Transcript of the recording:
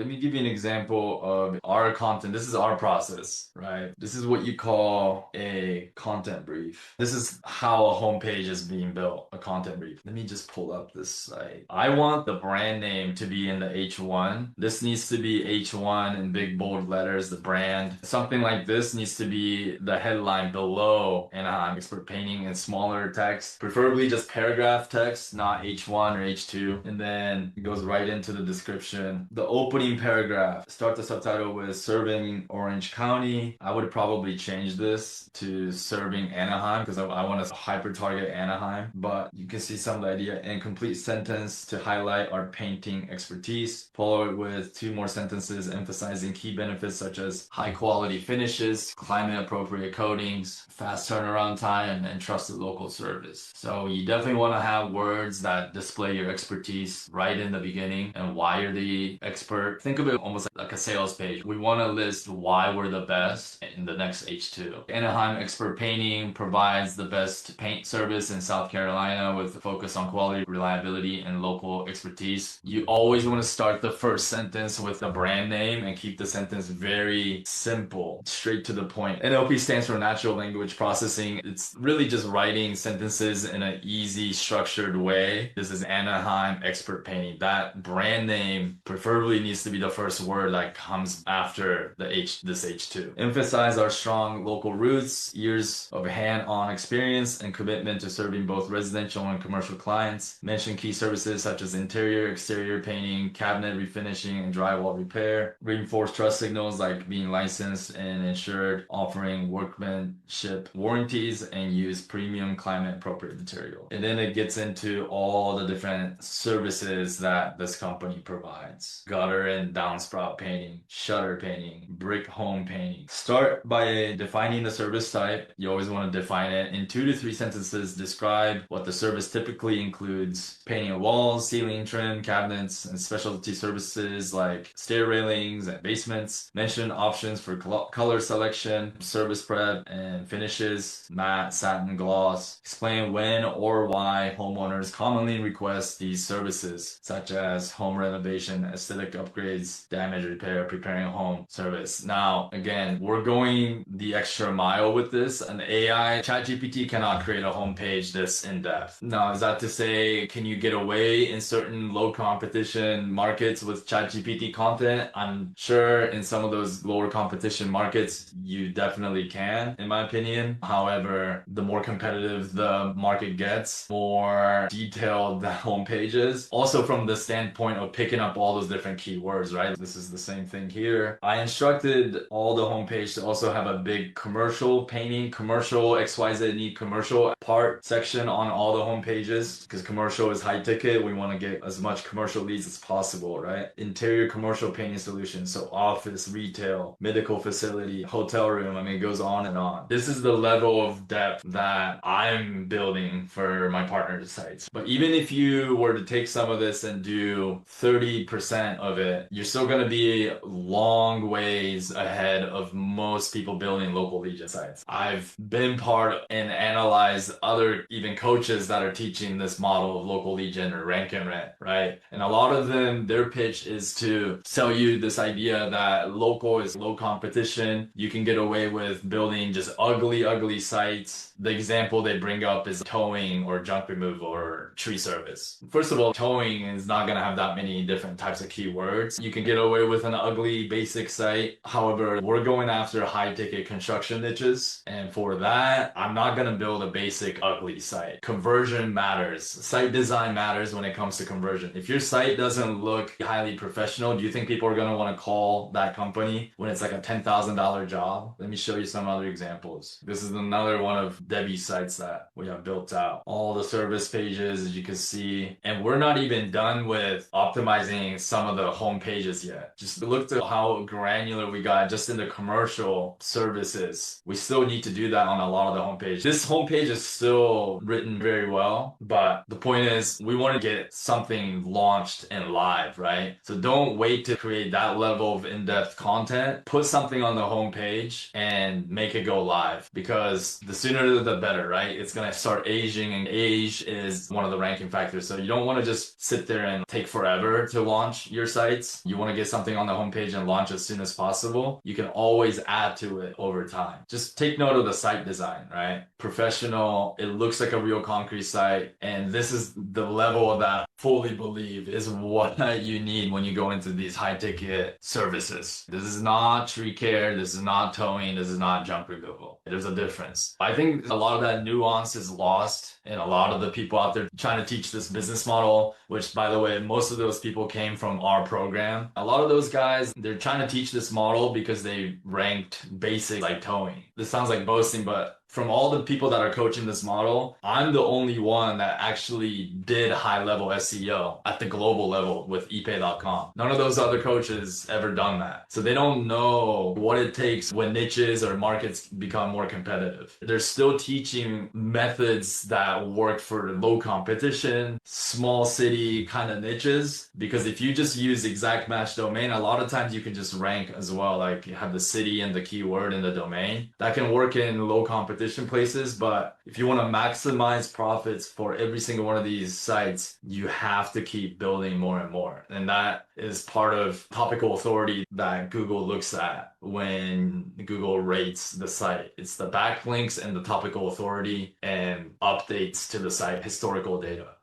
let me give you an example of our content. This is our process, right? This is what you call a content brief. This is how a homepage is being built, a content brief. Let me just pull up this site. I want the brand name to be in the H1. This needs to be H1 in big bold letters, the brand. Something like this needs to be the headline below Anaheim Expert Painting in smaller text, preferably just paragraph text, not H1 or H2. And then it goes right into the description. The opening paragraph, start the subtitle with serving Orange County. I would probably change this to serving Anaheim because I want to hyper target Anaheim, but you can see some of the idea. And complete sentence to highlight our painting expertise. Follow it with 2 more sentences emphasizing key benefits such as high quality finishes, climate appropriate coatings, fast turnaround time, and trusted local service. So you definitely want to have words that display your expertise right in the beginning and why you're the expert. Think of it almost like a sales page. We want to list why we're the best in the next H2. Anaheim Expert Painting provides the best paint service in South Carolina with a focus on quality, reliability, and local expertise. You always want to start the first sentence with the brand name and keep the sentence very simple, straight to the point. NLP stands for natural language processing. It's really just writing sentences in an easy, structured way. This is Anaheim Expert Painting. That brand name preferably needs to be the first word that comes after this H2. Emphasize our strong local roots, years of hand-on experience, and commitment to serving both residential and commercial clients. Mention key services such as interior, exterior painting, cabinet refinishing, and drywall repair. Reinforce trust signals like being licensed and insured, offering workmanship warranties, and use premium climate appropriate material. And then it gets into all the different services that this company provides. Gutter and downspout painting, shutter painting, brick home painting. Start by defining the service type. You always want to define it. In 2 to 3 sentences, describe what the service typically includes. Painting of walls, ceiling trim, cabinets, and specialty services like stair railings and basements. Mention options for color selection, service prep, and finishes, matte, satin, gloss. Explain when or why homeowners commonly request these services, such as home renovation, aesthetic upgrades, damage repair, preparing a home service. Now, again, we're going the extra mile with this. An AI, ChatGPT cannot create a homepage this in-depth. Now, is that to say, can you get away in certain low competition markets with ChatGPT content? I'm sure in some of those lower competition markets, you definitely can, in my opinion. However, the more competitive the market gets, more detailed the homepage is. Also from the standpoint of picking up all those different keywords, right? This is the same thing here. I instructed all the homepage to also have a big commercial painting, commercial XYZ need commercial part section on all the home pages because commercial is high ticket. We want to get as much commercial leads as possible, right? Interior commercial painting solutions. So office, retail, medical facility, hotel room. I mean, it goes on and on. This is the level of depth that I'm building for my partner sites. But even if you were to take some of this and do 30% of it, you're still going to be long ways ahead of most people building local lead gen sites. I've been part and analyzed other even coaches that are teaching this model of local lead gen or rank and rent, right? And a lot of them, their pitch is to sell you this idea that local is low competition. You can get away with building just ugly sites. The example they bring up is towing or junk removal or tree service. First of all, towing is not going to have that many different types of keywords. You can get away with an ugly basic site. However, we're going after high ticket construction niches. And for that, I'm not going to build a basic ugly site. Conversion matters. Site design matters when it comes to conversion. If your site doesn't look highly professional, do you think people are going to want to call that company when it's like a $10,000 job? Let me show you some other examples. This is another one of Debbie's sites that we have built out. All the service pages, as you can see. And we're not even done with optimizing some of the home pages yet. Just look at how granular we got just in the commercial services. We still need to do that on a lot of the homepage. This homepage is still written very well, but the point is we want to get something launched and live, right? So don't wait to create that level of in-depth content. Put something on the homepage and make it go live, because the sooner the better, right? It's going to start aging, and age is one of the ranking factors. So you don't want to just sit there and take forever to launch your sites. process, you want to get something on the homepage and launch as soon as possible, you can always add to it over time. Just take note of the site design, right? Professional, it looks like a real concrete site. And this is the level that I fully believe is what you need when you go into these high ticket services. This is not tree care. This is not towing. This is not junk removal. There's a difference. I think a lot of that nuance is lost in a lot of the people out there trying to teach this business model, which, by the way, most of those people came from our program. A lot of those guys, they're trying to teach this model because they ranked basic like towing. This sounds like boasting, but from all the people that are coaching this model, I'm the only one that actually did high level SEO at the global level with epay.com. None of those other coaches ever done that. So they don't know what it takes when niches or markets become more competitive. They're still teaching methods that work for low competition, small city kind of niches. Because if you just use exact match domain, a lot of times you can just rank as well. Like you have the city and the keyword in the domain. That can work in low competition places, but if you want to maximize profits for every single one of these sites, you have to keep building more and more. And that is part of topical authority that Google looks at when Google rates the site. It's the backlinks and the topical authority and updates to the site, historical data.